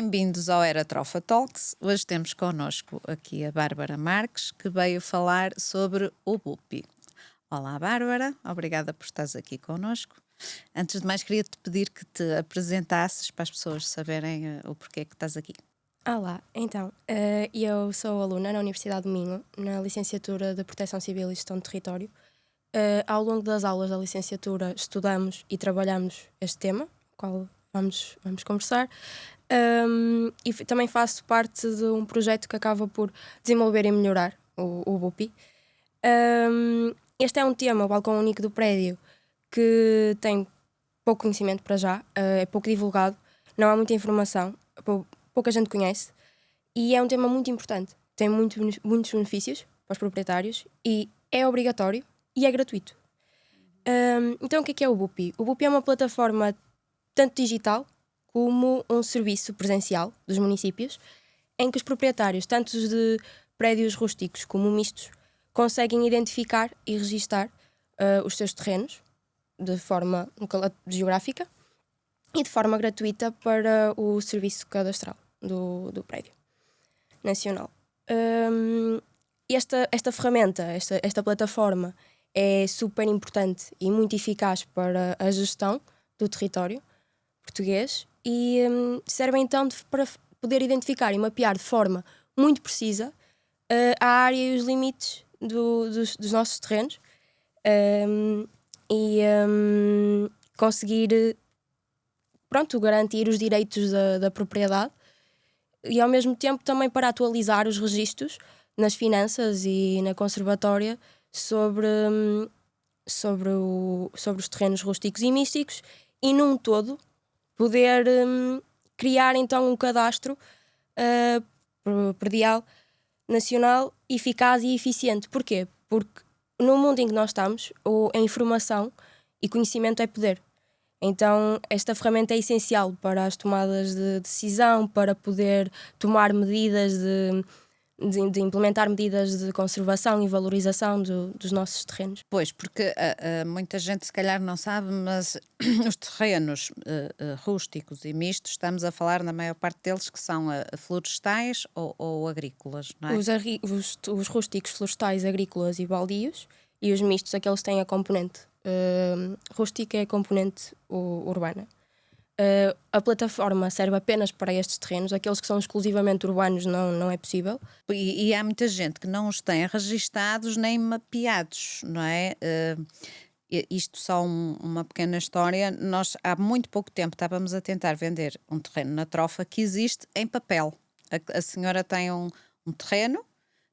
Bem-vindos ao Era Trofa Talks. Hoje temos connosco aqui a Bárbara Marques, que veio falar sobre o BUPI. Olá, Bárbara, obrigada por estares aqui connosco. Antes de mais, queria-te pedir que te apresentasses para as pessoas saberem o porquê que estás aqui. Olá, então, eu sou aluna na Universidade do Minho, na licenciatura de Proteção Civil e Gestão de Território. Ao longo das aulas da licenciatura estudamos e trabalhamos este tema, o qual vamos conversar. E também faço parte de um projeto que acaba por desenvolver e melhorar o BUPI. Este é um tema, o balcão único do prédio, que tem pouco conhecimento para já, é pouco divulgado, não há muita informação, pouca gente conhece, e é um tema muito importante. Tem muitos benefícios para os proprietários e é obrigatório e é gratuito. Então o que é o BUPI? O BUPI é uma plataforma tanto digital como um serviço presencial dos municípios, em que os proprietários, tanto de prédios rústicos como mistos, conseguem identificar e registar os seus terrenos de forma geográfica e de forma gratuita para o serviço cadastral do prédio nacional. Esta ferramenta, esta plataforma é super importante e muito eficaz para a gestão do território português e serve então para poder identificar e mapear de forma muito precisa a área e os limites dos nossos terrenos e conseguir garantir os direitos da propriedade e ao mesmo tempo também para atualizar os registros nas finanças e na conservatória sobre os terrenos rústicos e místicos e num todo poder criar então um cadastro predial nacional eficaz e eficiente. Porquê? Porque no mundo em que nós estamos, a informação e conhecimento é poder. Então, esta ferramenta é essencial para as tomadas de decisão, para poder tomar medidas de implementar medidas de conservação e valorização dos nossos terrenos. Pois, porque muita gente se calhar não sabe, mas os terrenos rústicos e mistos, estamos a falar na maior parte deles que são florestais ou agrícolas, não é? Os rústicos, florestais, agrícolas e baldios, e os mistos, aqueles que têm a componente rústica e a componente urbana. A plataforma serve apenas para estes terrenos, aqueles que são exclusivamente urbanos não é possível. E há muita gente que não os tem registados nem mapeados, não é? Isto só uma pequena história. Nós há muito pouco tempo estávamos a tentar vender um terreno na Trofa que existe em papel. A senhora tem um terreno,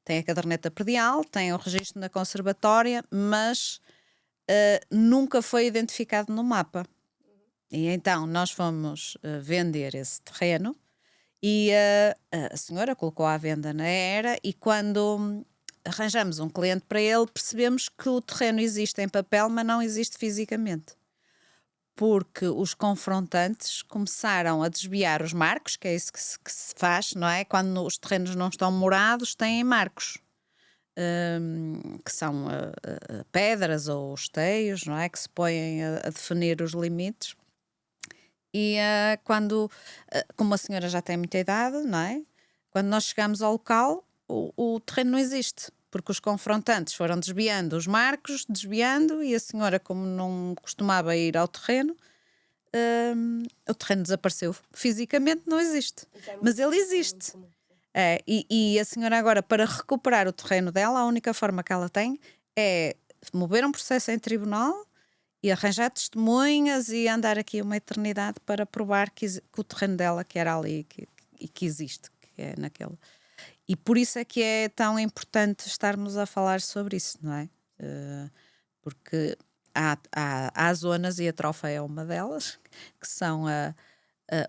tem a caderneta predial, tem o registro na conservatória, mas nunca foi identificado no mapa. E então nós fomos vender esse terreno e a senhora colocou à venda na Era e quando arranjamos um cliente para ele percebemos que o terreno existe em papel, mas não existe fisicamente. Porque os confrontantes começaram a desviar os marcos, que é isso que se faz, não é? Quando os terrenos não estão morados, têm marcos. Que são pedras ou esteios, não é? Que se põem a definir os limites. E como a senhora já tem muita idade, não é? Quando nós chegamos ao local, o terreno não existe, porque os confrontantes foram desviando os marcos, e a senhora, como não costumava ir ao terreno, o terreno desapareceu. Fisicamente não existe, mas ele existe. E a senhora agora, para recuperar o terreno dela, a única forma que ela tem é mover um processo em tribunal e arranjar testemunhas e andar aqui uma eternidade para provar que o terreno dela que era ali e que existe, que é naquele. E por isso é que é tão importante estarmos a falar sobre isso, não é? Porque há zonas, e a Trofa é uma delas, que são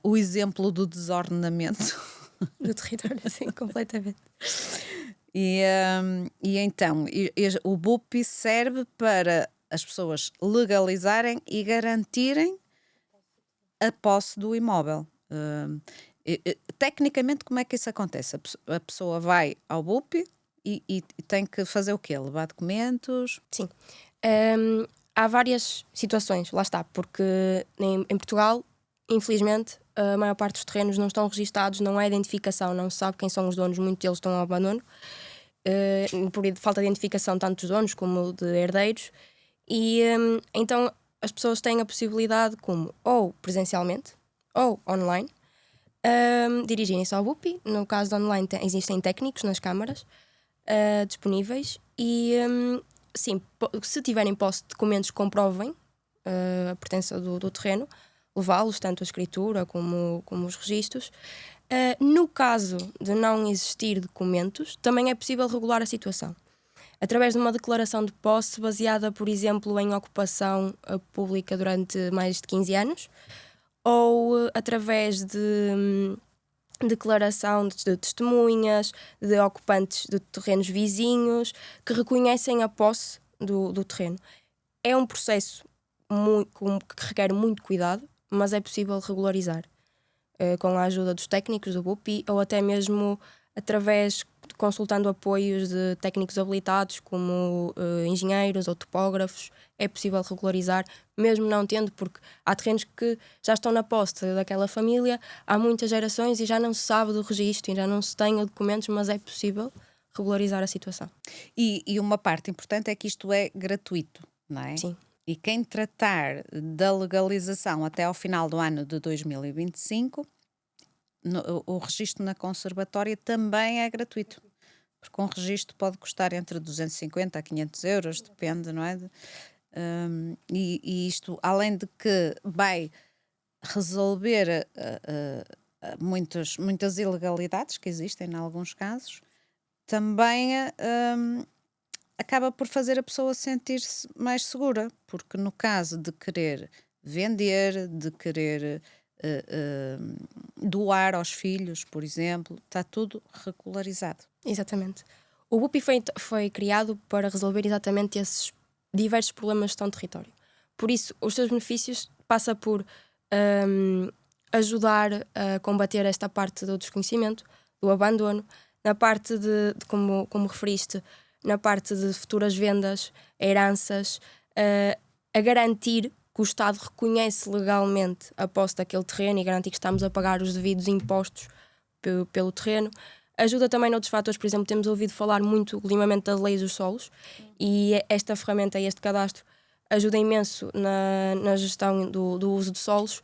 o exemplo do desordenamento do território, sim, completamente. E então o BUPI serve para as pessoas legalizarem e garantirem a posse do imóvel. Tecnicamente, como é que isso acontece? A pessoa vai ao BUPI e tem que fazer o quê? Levar documentos? Sim. Há várias situações, lá está, porque em Portugal, infelizmente, a maior parte dos terrenos não estão registados, não há identificação, não se sabe quem são os donos, muitos deles estão ao abandono, por falta de identificação tanto dos donos como de herdeiros, e então as pessoas têm a possibilidade, como ou presencialmente ou online, dirigirem-se ao BUPI. No caso de online existem técnicos nas câmaras disponíveis e sim, se tiverem posse de documentos que comprovem a pertença do terreno, levá-los, tanto a escritura como os registros. No caso de não existir documentos, também é possível regular a situação através de uma declaração de posse baseada, por exemplo, em ocupação pública durante mais de 15 anos, ou através de declaração de testemunhas, de ocupantes de terrenos vizinhos, que reconhecem a posse do terreno. É um processo que requer muito cuidado, mas é possível regularizar com a ajuda dos técnicos do BUPI, ou até mesmo através consultando apoios de técnicos habilitados como engenheiros ou topógrafos. É possível regularizar, mesmo não tendo, porque há terrenos que já estão na posse daquela família há muitas gerações e já não se sabe do registro e já não se tem documentos, mas é possível regularizar a situação. E uma parte importante é que isto é gratuito, não é? Sim. E quem tratar da legalização até ao final do ano de 2025, o registro na conservatória também é gratuito. Porque um registro pode custar entre 250 a 500 euros, depende, não é? E isto, além de que vai resolver muitas ilegalidades que existem em alguns casos, também acaba por fazer a pessoa sentir-se mais segura, porque no caso de querer vender, de querer doar aos filhos, por exemplo, está tudo regularizado. Exatamente. O BUPI foi criado para resolver exatamente esses diversos problemas de gestão de território. Por isso, os seus benefícios passa por ajudar a combater esta parte do desconhecimento, do abandono, na parte de como referiste, na parte de futuras vendas, heranças, a garantir que o Estado reconhece legalmente a posse daquele terreno e garantir que estamos a pagar os devidos impostos pelo terreno. Ajuda também noutros fatores, por exemplo, temos ouvido falar muito do limamento das leis dos solos e esta ferramenta, este cadastro, ajuda imenso na gestão do uso de solos.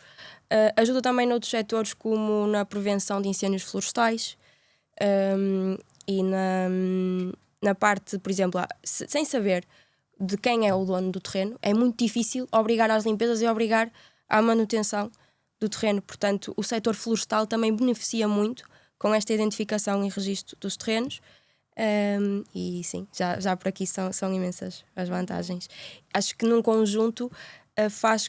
Ajuda também noutros setores, como na prevenção de incêndios florestais e na parte, por exemplo, sem saber de quem é o dono do terreno, é muito difícil obrigar às limpezas e obrigar à manutenção do terreno. Portanto, o setor florestal também beneficia muito com esta identificação e registro dos terrenos. E sim, já por aqui são imensas as vantagens. Acho que num conjunto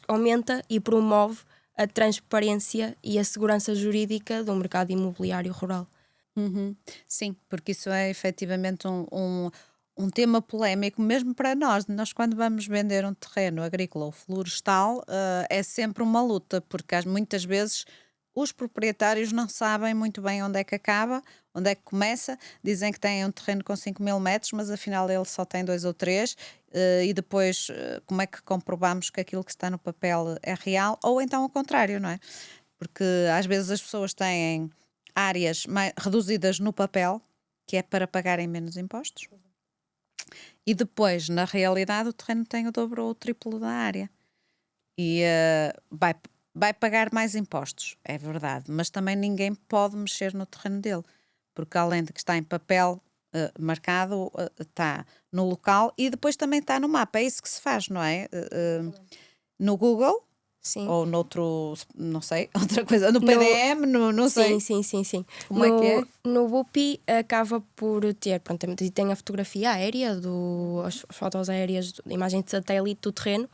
aumenta e promove a transparência e a segurança jurídica do mercado imobiliário rural. Sim, porque isso é efetivamente um tema polémico, mesmo para nós. Nós, quando vamos vender um terreno agrícola ou florestal, é sempre uma luta, porque muitas vezes os proprietários não sabem muito bem onde é que acaba, onde é que começa. Dizem que têm um terreno com 5.000 metros, mas afinal ele só tem 2 ou 3, e depois como é que comprovamos que aquilo que está no papel é real, ou então ao contrário, não é? Porque às vezes as pessoas têm áreas reduzidas no papel, que é para pagarem menos impostos, e depois, na realidade, o terreno tem o dobro ou o triplo da área. E vai pagar mais impostos, é verdade, mas também ninguém pode mexer no terreno dele, porque além de que está em papel marcado, está no local e depois também está no mapa. É isso que se faz, não é? No Google. Sim. Ou noutro, não sei, outra coisa, no PDM, não sei. Sim. Como é que é? No BUPI acaba por ter, pronto, tem a fotografia aérea, as fotos aéreas, a imagem de satélite do terreno,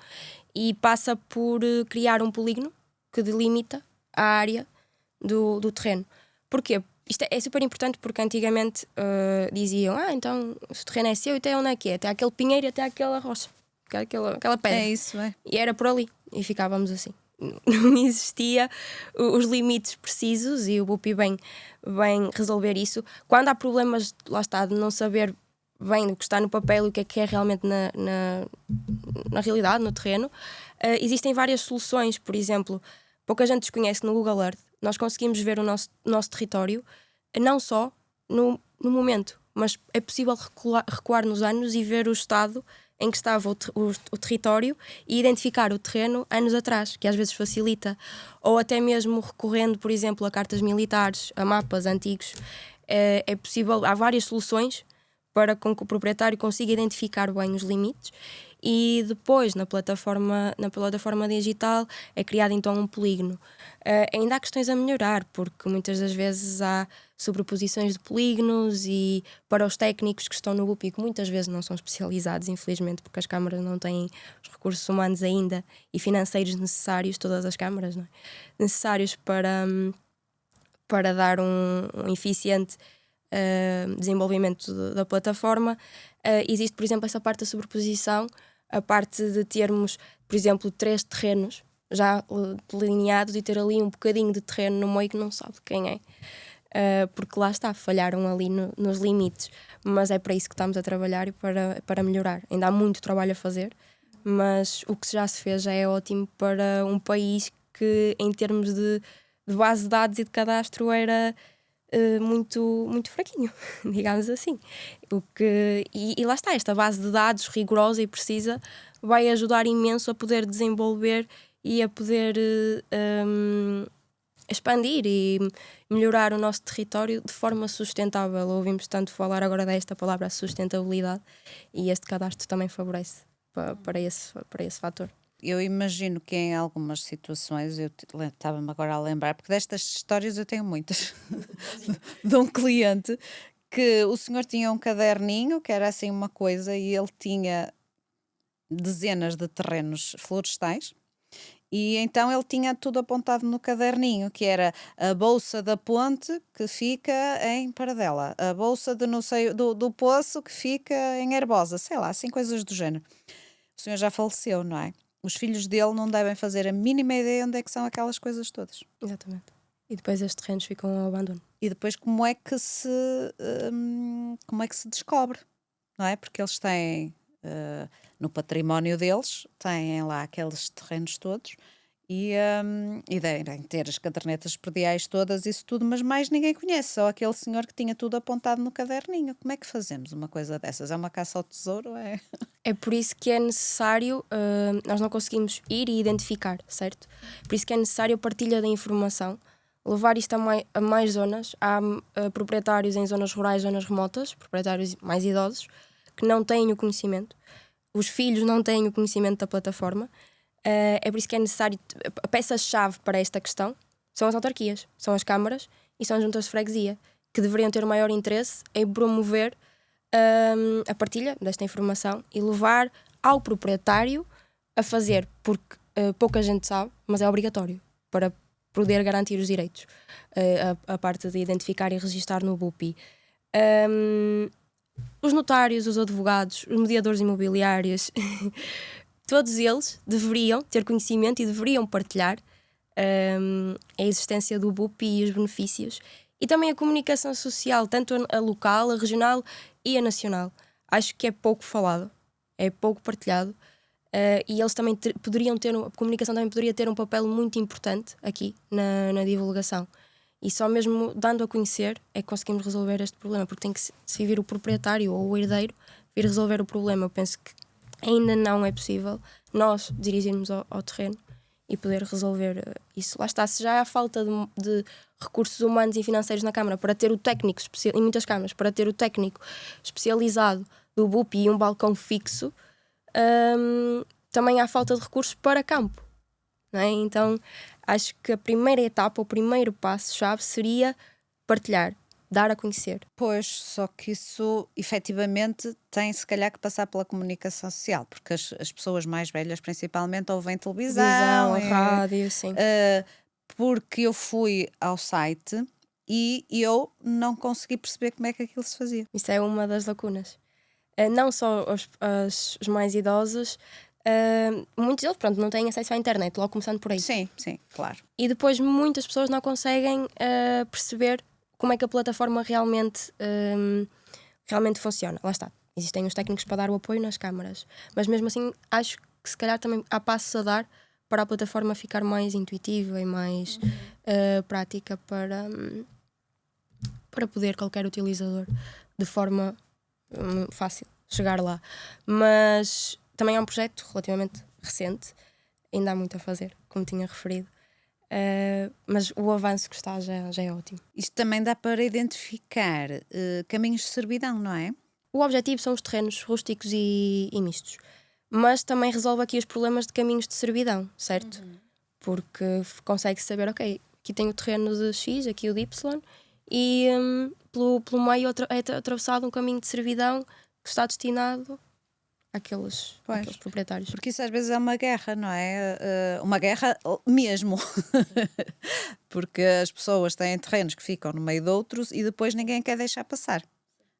e passa por criar um polígono que delimita a área do terreno. Porquê? Isto é super importante, porque antigamente diziam, então o terreno é seu, e até onde é que é? Até aquele pinheiro, até aquela rocha, aquela pedra. É isso, é. E era por ali, e ficávamos assim. Não existia os limites precisos, e o BUPI vem resolver isso. Quando há problemas, lá está, de não saber bem o que está no papel e o que é realmente na realidade, no terreno, existem várias soluções. Por exemplo, pouca gente desconhece no Google Earth, nós conseguimos ver o nosso território não só no momento, mas é possível recuar nos anos e ver o estado em que estava o território e identificar o terreno anos atrás, que às vezes facilita. Ou até mesmo recorrendo, por exemplo, a cartas militares, a mapas antigos, é possível, há várias soluções para que o proprietário consiga identificar bem os limites e depois na plataforma digital é criado então um polígono. Ainda há questões a melhorar, porque muitas das vezes há sobreposições de polígonos e para os técnicos que estão no BUP, que muitas vezes não são especializados, infelizmente, porque as câmaras não têm os recursos humanos ainda e financeiros necessários, todas as câmaras, não é? Necessários para dar um eficiente desenvolvimento da plataforma. Existe, por exemplo, essa parte da sobreposição, a parte de termos, por exemplo, 3 terrenos já delineados e ter ali um bocadinho de terreno no meio que não sabe quem é. Porque lá está, falharam ali nos limites, mas é para isso que estamos a trabalhar e para melhorar. Ainda há muito trabalho a fazer, mas o que já se fez já é ótimo para um país que, em termos de base de dados e de cadastro, era muito, muito fraquinho, digamos assim. E lá está, esta base de dados rigorosa e precisa vai ajudar imenso a poder desenvolver e a poder expandir e melhorar o nosso território de forma sustentável. Ouvimos tanto falar agora desta palavra sustentabilidade e este cadastro também favorece para esse fator. Eu imagino que em algumas situações, eu estava-me agora a lembrar, porque destas histórias eu tenho muitas, de um cliente que o senhor tinha um caderninho, que era assim uma coisa, e ele tinha dezenas de terrenos florestais, e então ele tinha tudo apontado no caderninho, que era a bolsa da ponte que fica em Paradela, a bolsa de não sei, do poço que fica em Herbosa, sei lá, assim coisas do género. O senhor já faleceu, não é? Os filhos dele não devem fazer a mínima ideia onde é que são aquelas coisas todas. Exatamente. E depois estes terrenos ficam ao abandono. E depois como é que se descobre, não é? Porque eles têm, no património deles, têm lá aqueles terrenos todos e devem ter as cadernetas prediais todas, isso tudo, mas mais ninguém conhece, só aquele senhor que tinha tudo apontado no caderninho. Como é que fazemos uma coisa dessas? É uma caça ao tesouro? É por isso que é necessário, nós não conseguimos ir e identificar, certo? Por isso que é necessário a partilha da informação, levar isto a mais zonas. Há proprietários em zonas rurais, zonas remotas, proprietários mais idosos, que não têm o conhecimento. Os filhos não têm o conhecimento da plataforma. É por isso que é necessário, a peça-chave para esta questão são as autarquias, são as câmaras e são as juntas de freguesia, que deveriam ter o maior interesse em promover a partilha desta informação e levar ao proprietário a fazer, porque pouca gente sabe, mas é obrigatório para poder garantir os direitos, a parte de identificar e registar no BUPI. Os notários, os advogados, os mediadores imobiliários, todos eles deveriam ter conhecimento e deveriam partilhar a existência do BUPI e os benefícios. E também a comunicação social, tanto a local, a regional e a nacional. Acho que é pouco falado, é pouco partilhado e eles também poderiam ter, a comunicação também poderia ter um papel muito importante aqui na divulgação. E só mesmo dando a conhecer é que conseguimos resolver este problema, porque tem que se vir o proprietário ou o herdeiro vir resolver o problema. Eu penso que ainda não é possível nós dirigirmos ao terreno e poder resolver isso. Lá está, se já há falta de recursos humanos e financeiros na Câmara para ter o técnico, em muitas câmaras, para ter o técnico especializado do BUP e um balcão fixo, também há falta de recursos para campo, não é? Então, acho que a primeira etapa, o primeiro passo-chave seria partilhar, dar a conhecer. Pois, só que isso efetivamente tem se calhar que passar pela comunicação social, porque as pessoas mais velhas principalmente ouvem televisão, A rádio, sim. porque eu fui ao site e eu não consegui perceber como é que aquilo se fazia. Isso é uma das lacunas. Não só os mais idosos, muitos deles não têm acesso à internet, logo começando por aí. Sim, claro. E depois muitas pessoas não conseguem perceber como é que a plataforma realmente funciona. Lá está, existem os técnicos para dar o apoio nas câmaras, mas mesmo assim acho que se calhar também há passos a dar para a plataforma ficar mais intuitiva e mais prática para poder qualquer utilizador de forma fácil chegar lá. Mas também é um projeto relativamente recente, ainda há muito a fazer, como tinha referido. Mas o avanço que está já é ótimo. Isto também dá para identificar caminhos de servidão, não é? O objetivo são os terrenos rústicos e mistos, mas também resolve aqui os problemas de caminhos de servidão, certo? Porque consegue saber, ok, aqui tem o terreno de X, aqui o de Y, e pelo meio é atravessado um caminho de servidão que está destinado àqueles proprietários. Porque isso às vezes é uma guerra, não é? Uma guerra mesmo. Porque as pessoas têm terrenos que ficam no meio de outros e depois ninguém quer deixar passar.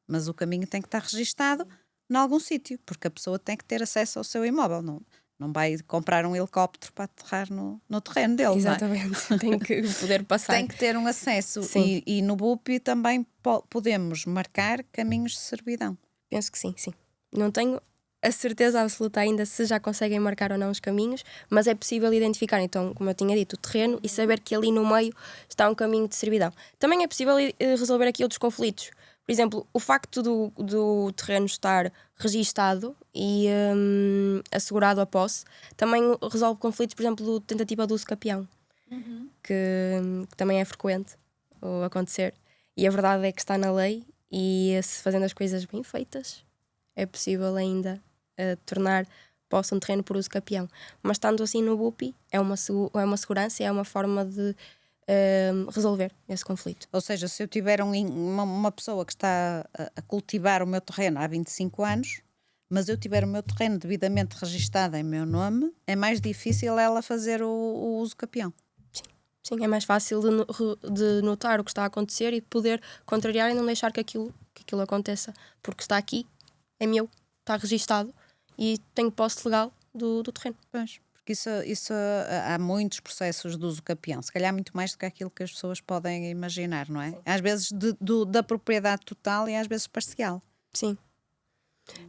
Mas o caminho tem que estar registado em algum sítio, porque a pessoa tem que ter acesso ao seu imóvel. Não vai comprar um helicóptero para aterrar no terreno dele. Exatamente, não é? tem que poder passar. Tem que ter um acesso. E no BUP também podemos marcar caminhos de servidão. Penso que sim. Não tenho a certeza absoluta ainda se já conseguem marcar ou não os caminhos, mas é possível identificar, então, como eu tinha dito, o terreno e saber que ali no meio está um caminho de servidão. Também é possível resolver aqui outros conflitos. Por exemplo, o facto do terreno estar registado e assegurado a posse também resolve conflitos, por exemplo, de tentativa de uso capião, que também é frequente acontecer. E a verdade é que está na lei e se fazendo as coisas bem feitas é possível ainda tornar posse um terreno por uso capião. Mas estando assim no BUPI é uma segurança, é uma forma de resolver esse conflito. Ou seja, se eu tiver uma pessoa que está a cultivar o meu terreno há 25 anos, mas eu tiver o meu terreno devidamente registado em meu nome, é mais difícil ela fazer o uso capião. Sim, é mais fácil de notar o que está a acontecer e poder contrariar e não deixar que aquilo aconteça. Porque está aqui, é meu, está registado e tenho posse legal do terreno. Pois. Porque isso há muitos processos de uso capião, se calhar muito mais do que aquilo que as pessoas podem imaginar, não é? Às vezes da propriedade total e às vezes parcial. Sim.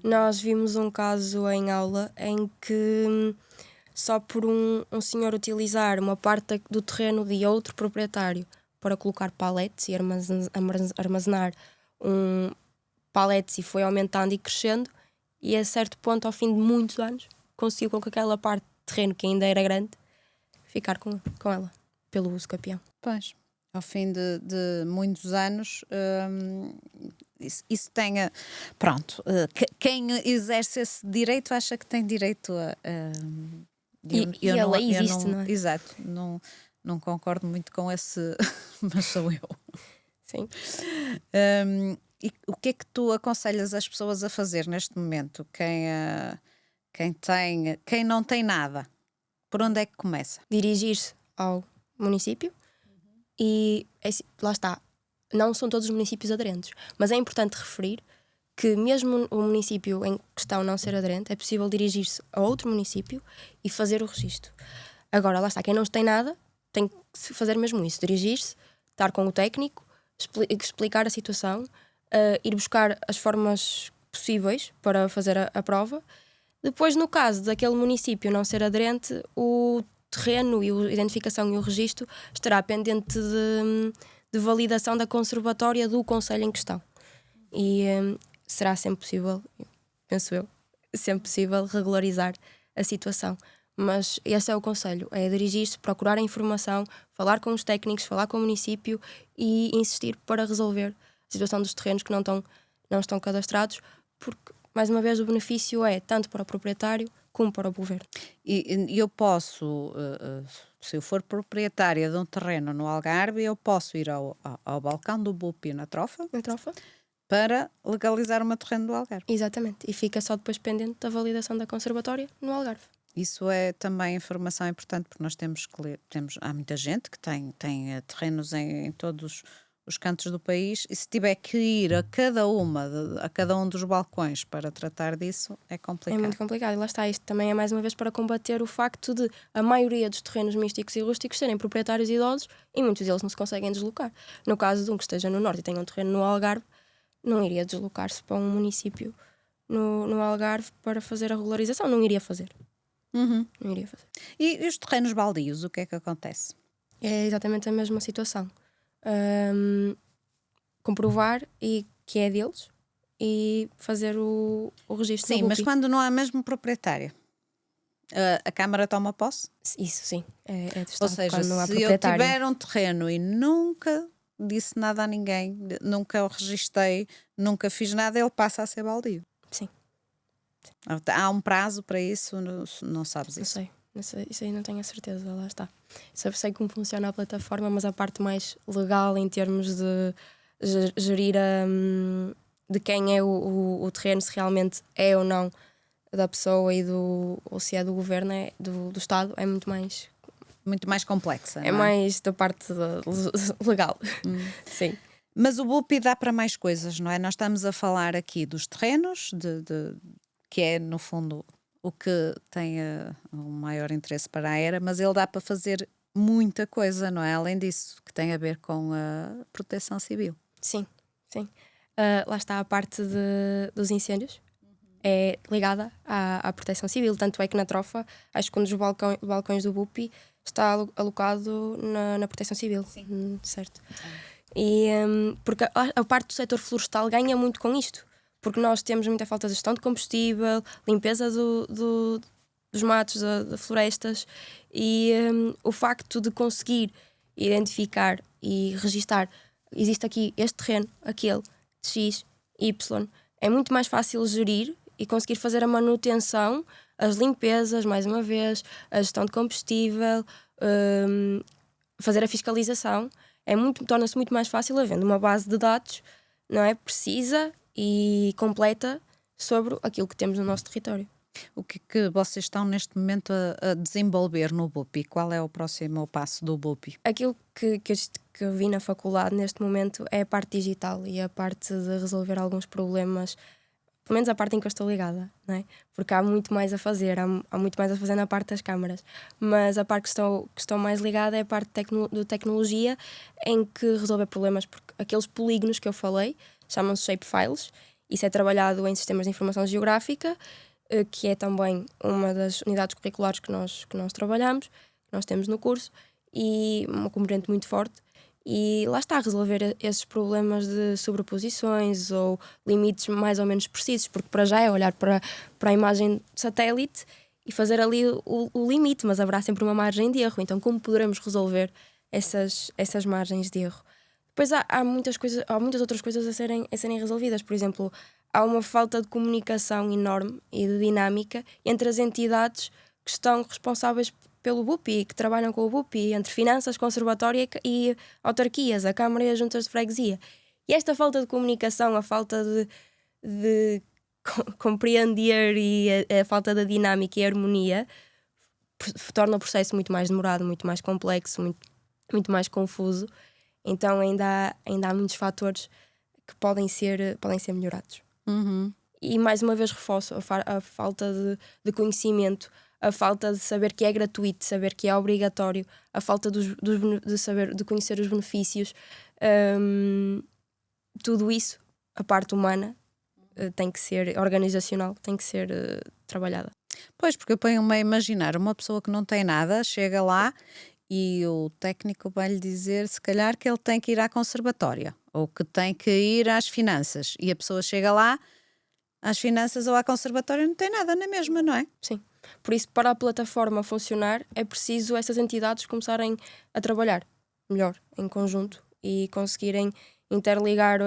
Nós vimos um caso em aula em que só por um senhor utilizar uma parte do terreno de outro proprietário para colocar paletes e armazenar paletes e foi aumentando e crescendo e a certo ponto, ao fim de muitos anos, conseguiu com que aquela parte terreno que ainda era grande ficar com ela pelo uso capião. Pois, ao fim de muitos anos isso tenha pronto, quem exerce esse direito acha que tem direito a e a lei existe, não é? Exato, não concordo muito com esse mas sou eu. Sim. E o que é que tu aconselhas as pessoas a fazer neste momento? Quem não tem nada, por onde é que começa? Dirigir-se ao município e lá está, não são todos os municípios aderentes, mas é importante referir que mesmo o município em questão não ser aderente, é possível dirigir-se a outro município e fazer o registro. Agora, lá está, quem não tem nada tem que fazer mesmo isso, dirigir-se, estar com o técnico, explicar a situação, ir buscar as formas possíveis para fazer a prova. Depois, no caso daquele município não ser aderente, o terreno e a identificação e o registro estará pendente de validação da conservatória do concelho em questão. E será sempre possível, penso eu, sempre possível regularizar a situação. Mas esse é o conselho, é dirigir-se, procurar a informação, falar com os técnicos, falar com o município e insistir para resolver a situação dos terrenos que não estão cadastrados, porque, mais uma vez, o benefício é tanto para o proprietário como para o governo. E eu posso, se eu for proprietária de um terreno no Algarve, eu posso ir ao balcão do BUP na Trofa para legalizar o meu terreno do Algarve. Exatamente, e fica só depois pendente da validação da conservatória no Algarve. Isso é também informação importante, porque nós temos que ler, há muita gente que tem terrenos em todos os cantos do país, e se tiver que ir a cada um dos balcões para tratar disso, é complicado. É muito complicado, e lá está, isto também é mais uma vez para combater o facto de a maioria dos terrenos místicos e rústicos serem proprietários idosos e muitos deles não se conseguem deslocar. No caso de um que esteja no norte e tenha um terreno no Algarve, não iria deslocar-se para um município no Algarve para fazer a regularização, não iria fazer. Não iria fazer. E os terrenos baldios, o que é que acontece? É exatamente a mesma situação. Comprovar e que é deles e fazer o registro Sim, no mas BUPI. quando não há mesmo proprietário, a Câmara toma posse? Isso sim, é do Ou Estado, seja, quando não há se eu proprietário. tiver um terreno e nunca disse nada a ninguém, nunca o registrei, nunca fiz nada, ele passa a ser baldio. Sim, Há um prazo para isso? Não sabes não isso? sei. Isso aí não tenho a certeza, lá está. Sei como funciona a plataforma, mas a parte mais legal em termos de gerir de quem é o terreno, se realmente é ou não da pessoa ou se é do governo, do Estado, é muito mais. Muito mais complexa, É não é? mais da parte legal. Sim. Mas o BUPI dá para mais coisas, não é? Nós estamos a falar aqui dos terrenos, que é, no fundo, o que tem um maior interesse para a ERA, mas ele dá para fazer muita coisa, não é? Além disso, que tem a ver com a proteção civil. Sim, sim. Lá está a parte dos incêndios. É ligada à proteção civil. Tanto é que na trofa, acho que um dos balcões do BUPI está alocado na proteção civil. Sim. Certo. E, porque a parte do setor florestal ganha muito com isto. Porque nós temos muita falta de gestão de combustível, limpeza dos matos, de florestas. E o facto de conseguir identificar e registar, existe aqui este terreno, aquele, de X, Y, é muito mais fácil gerir e conseguir fazer a manutenção, as limpezas, mais uma vez, a gestão de combustível, fazer a fiscalização. Torna-se muito mais fácil havendo uma base de dados, não é, precisa e completa sobre aquilo que temos no nosso território. O que é que vocês estão neste momento a desenvolver no BUPI? Qual é o próximo passo do BUPI? Aquilo que eu vi na faculdade neste momento é a parte digital e a parte de resolver alguns problemas, pelo menos a parte em que eu estou ligada, não é? Porque há muito mais a fazer, há muito mais a fazer na parte das câmaras. Mas a parte que estou mais ligada é a parte de tecnologia, em que resolver problemas, porque aqueles polígonos que eu falei chamam-se shapefiles. Isso é trabalhado em sistemas de informação geográfica, que é também uma das unidades curriculares que nós trabalhamos, que nós temos no curso, e uma componente muito forte. E lá está, a resolver esses problemas de sobreposições ou limites mais ou menos precisos, porque para já é olhar para a imagem de satélite e fazer ali o limite, mas haverá sempre uma margem de erro. Então, como poderemos resolver essas margens de erro? Depois há muitas outras coisas a serem resolvidas. Por exemplo, há uma falta de comunicação enorme e de dinâmica entre as entidades que estão responsáveis pelo BUPI, que trabalham com o BUPI, entre finanças, conservatória e autarquias, a Câmara e as juntas de freguesia. E esta falta de comunicação, a falta de compreender e a falta da dinâmica e harmonia torna o processo muito mais demorado, muito mais complexo, muito mais confuso. Então ainda há muitos fatores que podem ser melhorados. E mais uma vez reforço a falta de conhecimento, a falta de saber que é gratuito, saber que é obrigatório, a falta de conhecer os benefícios. Tudo isso, a parte humana, tem que ser organizacional, tem que ser trabalhada. Pois, porque eu ponho-me a imaginar uma pessoa que não tem nada, chega lá e o técnico vai-lhe dizer, se calhar, que ele tem que ir à conservatória ou que tem que ir às finanças. E a pessoa chega lá, às finanças ou à conservatória, não tem nada na mesma, não é? Sim. Por isso, para a plataforma funcionar, é preciso essas entidades começarem a trabalhar melhor, em conjunto, e conseguirem interligar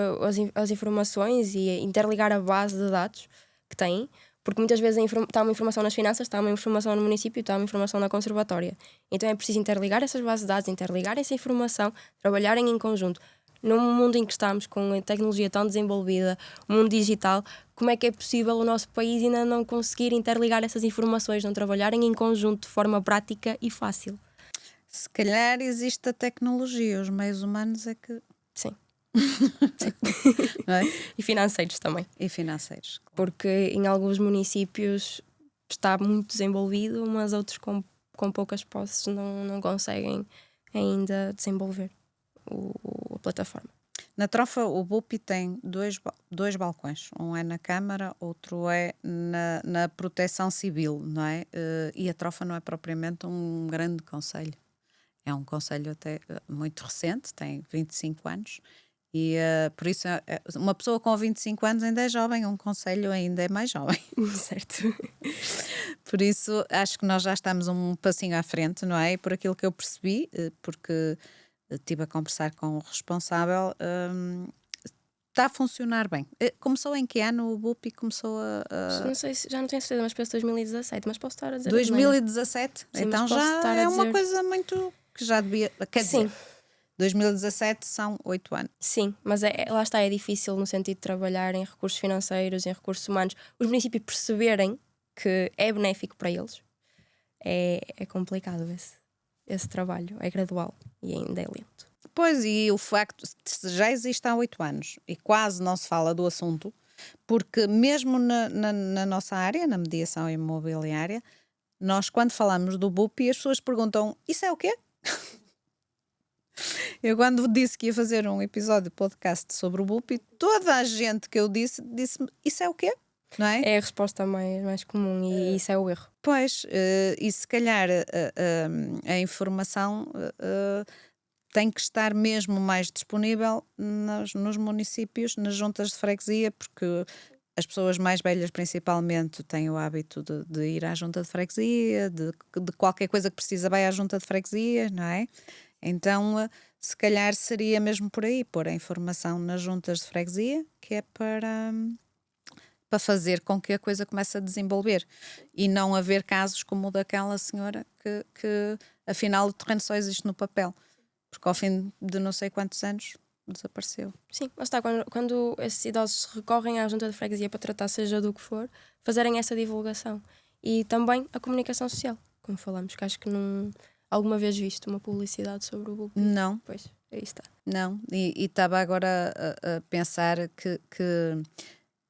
as informações e interligar a base de dados que têm, porque muitas vezes está uma informação nas finanças, está uma informação no município, está uma informação na conservatória. Então é preciso interligar essas bases de dados, interligar essa informação, trabalharem em conjunto. Num mundo em que estamos com a tecnologia tão desenvolvida, o mundo digital, como é que é possível o nosso país ainda não conseguir interligar essas informações, não trabalharem em conjunto de forma prática e fácil? Se calhar existe a tecnologia, os meios humanos é que... Sim. Não é? E financeiros também. E financeiros. Porque em alguns municípios está muito desenvolvido, mas outros com poucas posses não conseguem ainda desenvolver a plataforma. Na Trofa, o BUPI tem dois balcões. Um é na Câmara, outro é na Proteção Civil, não é? E a Trofa não é propriamente um grande concelho. É um concelho até muito recente, tem 25 anos. E por isso, uma pessoa com 25 anos ainda é jovem, um concelho ainda é mais jovem. Certo. Por isso, acho que nós já estamos um passinho à frente, não é? E por aquilo que eu percebi, porque estive a conversar com o responsável, está a funcionar bem. Começou em que ano o BUPI? Começou Não sei já não tenho certeza, mas penso 2017, mas posso estar a dizer. 2017? Sim, Então mas posso já estar a é uma dizer. coisa muito que já devia. Quer Sim. dizer, 2017 são 8 anos. Sim, mas lá está, é difícil no sentido de trabalhar em recursos financeiros, em recursos humanos, os municípios perceberem que é benéfico para eles. É complicado esse trabalho, é gradual e ainda é lento. Pois, e o facto de já existe há 8 anos e quase não se fala do assunto, porque mesmo na nossa área, na mediação imobiliária, nós quando falamos do BUPI as pessoas perguntam, isso é o quê? Eu quando disse que ia fazer um episódio de podcast sobre o BUPI, toda a gente que eu disse-me, isso é o quê? Não é? É a resposta mais comum e isso é o erro. Pois, e se calhar a informação tem que estar mesmo mais disponível nos municípios, nas juntas de freguesia, porque as pessoas mais velhas principalmente têm o hábito de ir à junta de freguesia, de qualquer coisa que precisa vai à junta de freguesia, não é? Então, se calhar seria mesmo por aí, pôr a informação nas juntas de freguesia, que é para fazer com que a coisa comece a desenvolver e não haver casos como o daquela senhora que afinal o terreno só existe no papel, porque ao fim de não sei quantos anos desapareceu. Sim, mas está, quando esses idosos recorrem à junta de freguesia para tratar seja do que for, fazerem essa divulgação. E também a comunicação social, como falamos, que acho que não alguma vez visto uma publicidade sobre o BUPI. Não. Pois, aí está. Não, e estava agora a pensar que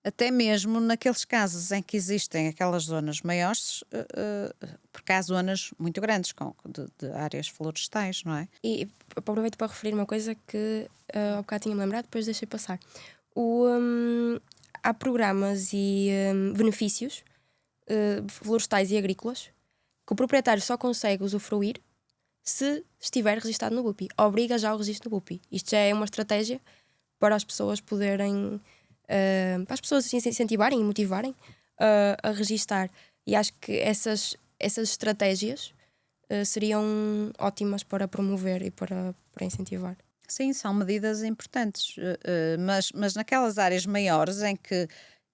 até mesmo naqueles casos em que existem aquelas zonas maiores, porque há zonas muito grandes de áreas florestais, não é? E aproveito para referir uma coisa que ao bocado tinha-me lembrado, depois deixei passar. Há programas e benefícios florestais e agrícolas que o proprietário só consegue usufruir se estiver registado no BUPI. Obriga já o registro no BUPI. Isto já é uma estratégia para as pessoas poderem... para as pessoas se incentivarem e motivarem a registar. E acho que essas estratégias seriam ótimas para promover e para incentivar. Sim, são medidas importantes, mas naquelas áreas maiores em que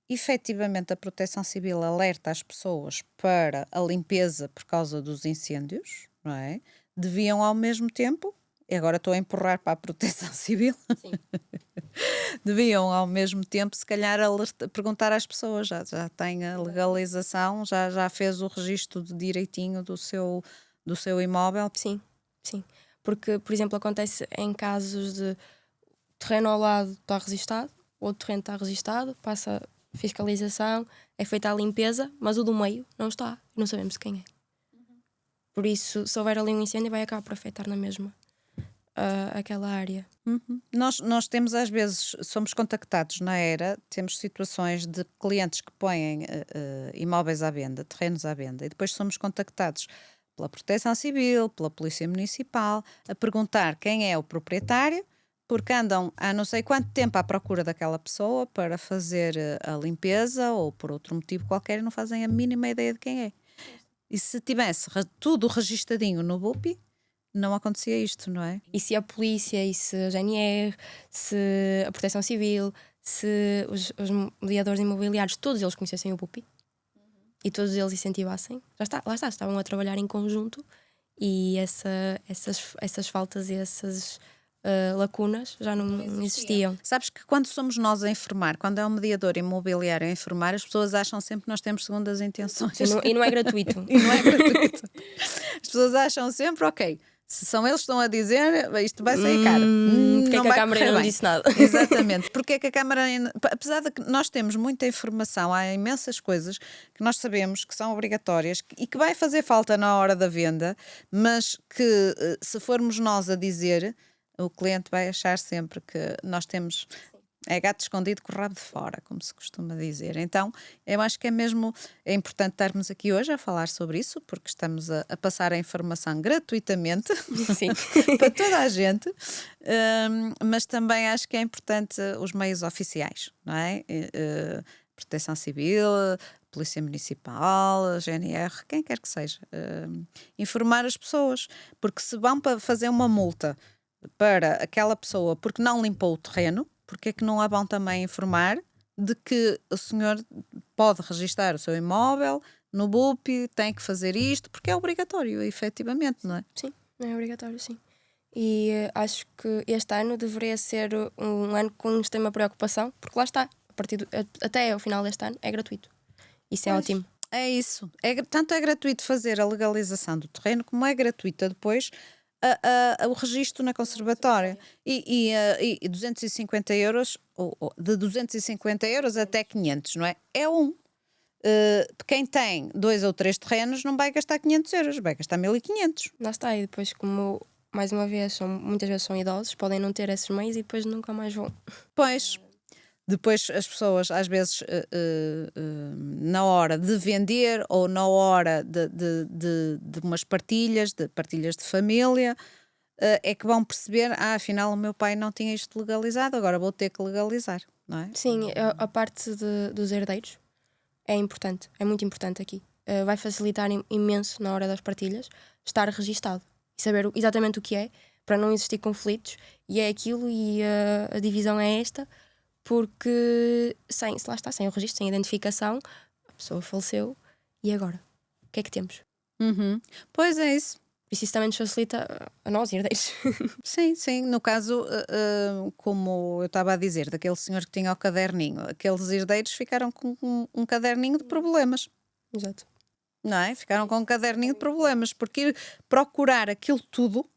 efetivamente a Proteção Civil alerta as pessoas para a limpeza por causa dos incêndios, não é? Deviam ao mesmo tempo, e agora estou a empurrar para a Proteção Civil, Sim. deviam ao mesmo tempo se calhar perguntar às pessoas, já tem a legalização, já fez o registro direitinho do seu imóvel. Sim, sim. Porque, por exemplo, acontece em casos de terreno ao lado está registado, outro terreno está registado, passa fiscalização, é feita a limpeza, mas o do meio não está, não sabemos quem é. Por isso, se houver ali um incêndio, vai acabar por afetar na mesma aquela área. Uhum. Nós temos às vezes, somos contactados na Era, temos situações de clientes que põem imóveis à venda, terrenos à venda, e depois somos contactados pela Proteção Civil, pela Polícia Municipal, a perguntar quem é o proprietário, porque andam há não sei quanto tempo à procura daquela pessoa para fazer a limpeza ou por outro motivo qualquer e não fazem a mínima ideia de quem é. E se tivesse tudo registadinho no BUPI, não acontecia isto, não é? E se a polícia, e se a GNR, se a Proteção Civil, se os mediadores imobiliários, todos eles conhecessem o BUPI e todos eles incentivassem, lá está, estavam a trabalhar em conjunto e essas faltas e essas lacunas já não existiam. Sabes que quando somos nós a informar, quando é um mediador imobiliário a informar, as pessoas acham sempre que nós temos segundas intenções. E não é gratuito. E não é gratuito. As pessoas acham sempre, ok, se são eles que estão a dizer, isto vai sair caro. Porque é que a Câmara não disse nada? Exatamente. Porque é que a Câmara, apesar de que nós temos muita informação, há imensas coisas que nós sabemos que são obrigatórias e que vai fazer falta na hora da venda, mas que se formos nós a dizer, o cliente vai achar sempre que nós temos. É gato escondido com o rabo de fora, como se costuma dizer. Então, eu acho que é importante estarmos aqui hoje a falar sobre isso, porque estamos a passar a informação gratuitamente Sim. para toda a gente, mas também acho que é importante os meios oficiais, não é? Proteção Civil, Polícia Municipal, GNR, quem quer que seja, informar as pessoas, porque se vão para fazer uma multa para aquela pessoa porque não limpou o terreno, porque é que não a vão também informar de que o senhor pode registar o seu imóvel no BUP, tem que fazer isto, porque é obrigatório, efetivamente, não é? Sim, é obrigatório, sim. E acho que este ano deveria ser um ano com extrema preocupação, porque lá está, até ao final deste ano é gratuito. Isso é Pois, ótimo. é isso. Tanto é gratuito fazer a legalização do terreno, como é gratuita depois o registro na conservatória. E 250 euros, de 250 euros até 500, não é? É um. Quem tem 2 ou 3 terrenos não vai gastar 500 euros, vai gastar 1500. Lá está, e depois, como mais uma vez, muitas vezes são idosos, podem não ter esses meios e depois nunca mais vão. Pois, depois as pessoas, às vezes, na hora de vender ou na hora de umas partilhas de família, é que vão perceber, afinal o meu pai não tinha isto legalizado, agora vou ter que legalizar, não é? Sim, a parte dos herdeiros é importante, é muito importante aqui. Vai facilitar imenso na hora das partilhas estar registado e saber exatamente o que é, para não existir conflitos, e é aquilo e a divisão é esta, porque lá está, sem o registro, sem a identificação, a pessoa faleceu e agora? O que é que temos? Uhum. Pois é isso. Por isso também nos facilita a nós, herdeiros. Sim, sim. No caso, como eu estava a dizer, daquele senhor que tinha o caderninho, aqueles herdeiros ficaram com um caderninho de problemas, Exato. não é? Ficaram com um caderninho de problemas, porque ir procurar aquilo tudo,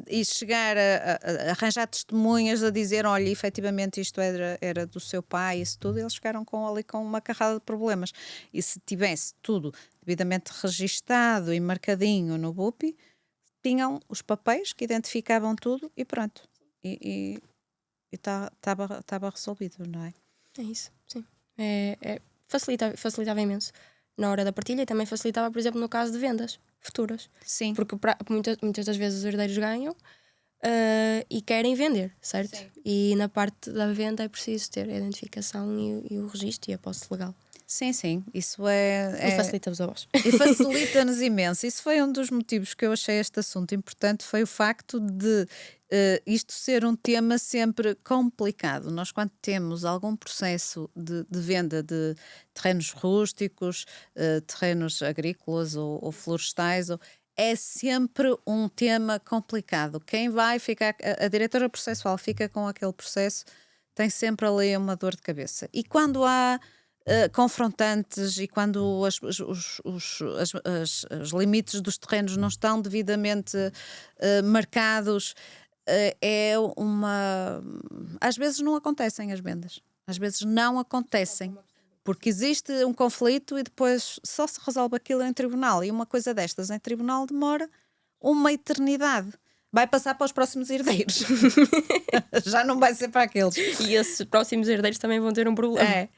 e chegar a arranjar testemunhas a dizer, olha, efetivamente isto era do seu pai, isso tudo, eles ficaram ali com uma carrada de problemas. E se tivesse tudo devidamente registado e marcadinho no BUP, tinham os papéis que identificavam tudo e pronto. E estava resolvido, não é? É isso, sim. Facilitava imenso na hora da partilha, e também facilitava, por exemplo, no caso de vendas futuras. Sim. Porque muitas das vezes os herdeiros ganham e querem vender, certo? Sim. E na parte da venda é preciso ter a identificação e o registro e a posse legal. Sim, sim. Isso E facilita-vos a voz. E facilita-nos imenso. Isso foi um dos motivos que eu achei este assunto importante, foi o facto de isto ser um tema sempre complicado. Nós, quando temos algum processo de venda de terrenos rústicos, terrenos agrícolas ou florestais, é sempre um tema complicado. Quem vai ficar, a diretora processual fica com aquele processo, tem sempre ali uma dor de cabeça. E quando há confrontantes e quando os limites dos terrenos não estão devidamente marcados, às vezes não acontecem as vendas. Às vezes não acontecem. Porque existe um conflito e depois só se resolve aquilo em tribunal. E uma coisa destas em tribunal demora uma eternidade. Vai passar para os próximos herdeiros. Já não vai ser para aqueles. E esses próximos herdeiros também vão ter um problema. É.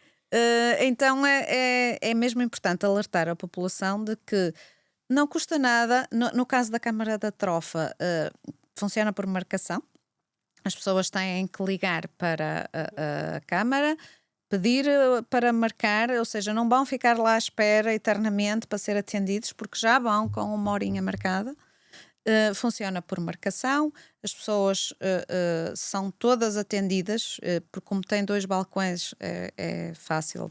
Então é mesmo importante alertar a população de que não custa nada. No caso da Câmara da Trofa, funciona por marcação. As pessoas têm que ligar para a Câmara, pedir para marcar, ou seja, não vão ficar lá à espera eternamente para ser atendidos, porque já vão com uma horinha marcada. Funciona por marcação, as pessoas são todas atendidas, porque como tem 2 balcões é fácil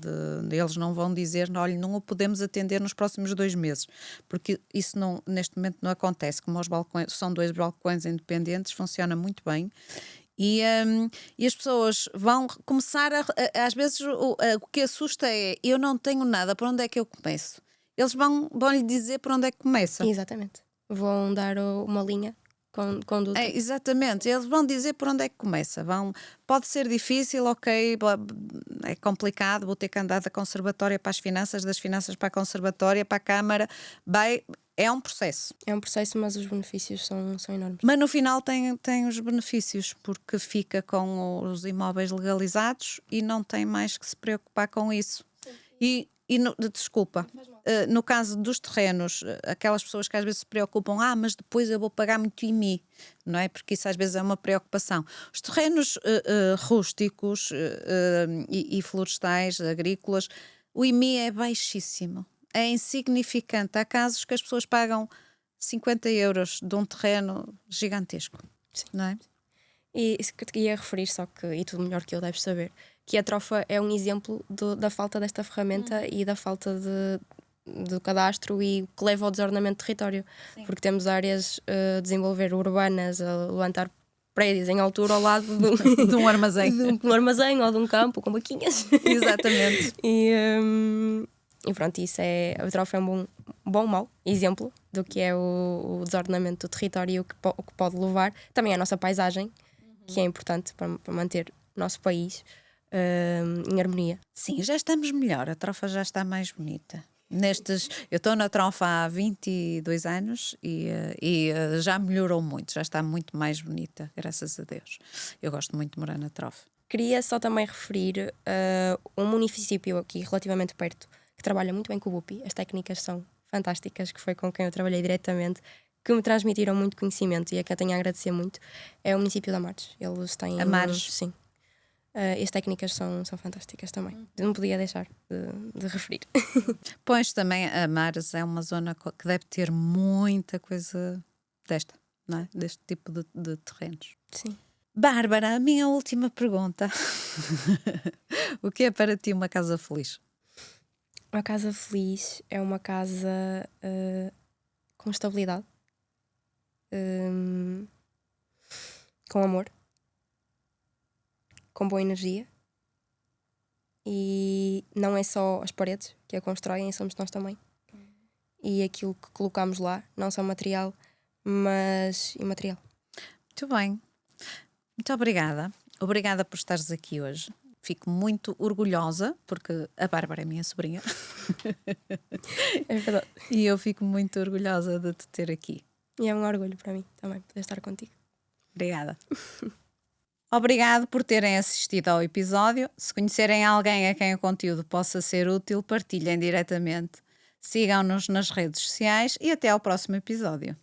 eles não vão dizer, olha, não o podemos atender nos próximos 2 meses, porque isso neste momento não acontece, como os balcões são 2 balcões independentes, funciona muito bem. E as pessoas vão começar às vezes o que assusta é, eu não tenho nada, por onde é que eu começo? Eles vão lhe dizer por onde é que começa. Exatamente. Vão dar uma linha conduta. Exatamente, eles vão dizer por onde é que começa. Pode ser difícil, ok, é complicado, vou ter que andar da conservatória para as finanças, das finanças para a conservatória, para a Câmara. É um processo. É um processo, mas os benefícios são enormes. Mas no final tem os benefícios, porque fica com os imóveis legalizados e não tem mais que se preocupar com isso. Desculpa, no caso dos terrenos, aquelas pessoas que às vezes se preocupam, mas depois eu vou pagar muito IMI, não é? Porque isso às vezes é uma preocupação. Os terrenos rústicos e florestais, agrícolas, o IMI é baixíssimo, é insignificante. Há casos que as pessoas pagam 50 euros de um terreno gigantesco, não é? E isso que te ia referir, só que, e tu melhor que eu deves saber, que a trofa é um exemplo da falta desta ferramenta e da falta do cadastro e que leva ao desordenamento de território. Sim. Porque temos áreas a desenvolver urbanas, a levantar prédios em altura ao lado de um armazém. de um armazém ou de um campo com vaquinhas. Exatamente. E pronto, isso a trofa é um mau exemplo do que é o desordenamento do território e o que pode levar. Também a nossa paisagem, que é importante para manter o nosso país em harmonia. Sim, já estamos melhor, a trofa já está mais bonita. Eu estou na trofa há 22 anos e já melhorou muito, já está muito mais bonita, graças a Deus. Eu gosto muito de morar na trofa. Queria só também referir um município aqui relativamente perto que trabalha muito bem com o BUPI. As técnicas são fantásticas, que foi com quem eu trabalhei diretamente, que me transmitiram muito conhecimento e a que eu tenho a agradecer muito. É o município de Amares. Eles têm... Amares? Sim. As técnicas são fantásticas também. Não podia deixar de referir. Pois, também Amares é uma zona que deve ter muita coisa não é? Deste tipo de terrenos. Sim. Bárbara, a minha última pergunta. O que é para ti uma casa feliz? Uma casa feliz é uma casa com estabilidade, com amor, com boa energia, e não é só as paredes que a constroem, somos nós também. E aquilo que colocamos lá, não só material, mas imaterial. Muito bem. Muito obrigada. Obrigada por estares aqui hoje. Fico muito orgulhosa, porque a Bárbara é minha sobrinha. É verdade. E eu fico muito orgulhosa de te ter aqui. E é um orgulho para mim também poder estar contigo. Obrigada. Obrigado por terem assistido ao episódio. Se conhecerem alguém a quem o conteúdo possa ser útil, partilhem diretamente. Sigam-nos nas redes sociais e até ao próximo episódio.